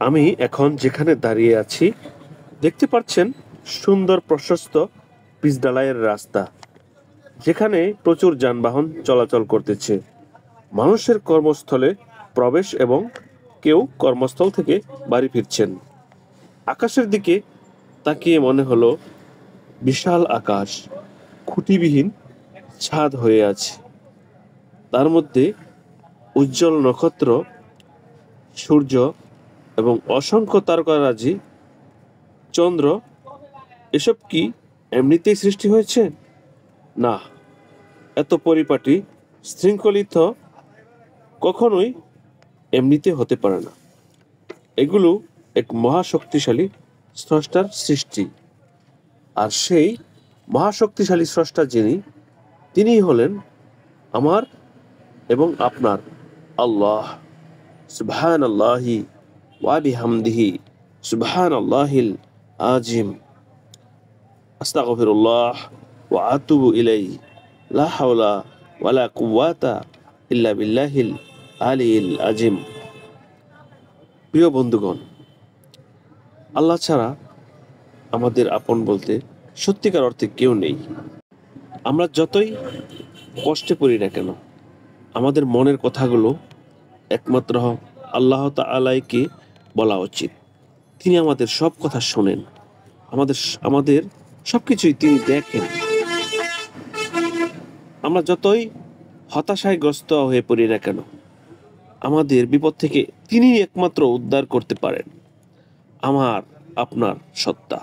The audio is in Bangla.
আমি এখন যেখানে দাঁড়িয়ে আছি দেখতে পাচ্ছেন সুন্দর প্রশস্ত পিচ ঢালাইয়ের রাস্তা, যেখানে প্রচুর যানবাহন চলাচল করতেছে। মানুষের কর্মস্থলে প্রবেশ এবং কেউ কর্মস্থল থেকে বাড়ি ফিরছেন। আকাশের দিকে তাকিয়ে মনে হলো বিশাল আকাশ খুঁটিবিহীন ছাদ হয়ে আছে, তার মধ্যে উজ্জ্বল নক্ষত্র, সূর্য এবং অসংখ্য তারকারাজি, চন্দ্র। এসব কি এমনিতেই সৃষ্টি হয়েছে? না, এত পরিপাটি শৃঙ্খলিত কখনোই এমনিতে হতে পারে না। এগুলো এক মহাশক্তিশালী স্রষ্টার সৃষ্টি। আর সেই মহাশক্তিশালী স্রষ্টা যিনি, তিনিই হলেন আমার এবং আপনার আল্লাহ। সুবহানাল্লাহি ওয়া বিহামদিহি, সুবহানাল্লাহিল আজিম, আস্তাগফিরুল্লাহ ওয়া আতুবু ইলাইহি, লা হাওলা ওয়ালা কুওয়াতা ইল্লা বিল্লাহিল আলিয়িল আজিম। প্রিয় বন্ধুগণ, আল্লাহ ছাড়া আমাদের আপন বলতে সত্যিকার অর্থে কেউ নেই। আমরা যতই কষ্টে পড়ি না কেন, আমাদের মনের কথাগুলো একমাত্র আল্লাহ তাআলাকে বলা উচিত। তিনি আমাদের সব কথা শোনেন, আমাদের আমাদের সবকিছুই তিনি দেখেন। আমরা যতই হতাশায় গ্রস্ত হয়ে পড়ি না কেন, আমাদের বিপদ থেকে তিনি একমাত্র উদ্ধার করতে পারেন, আমার আপনার সত্তা।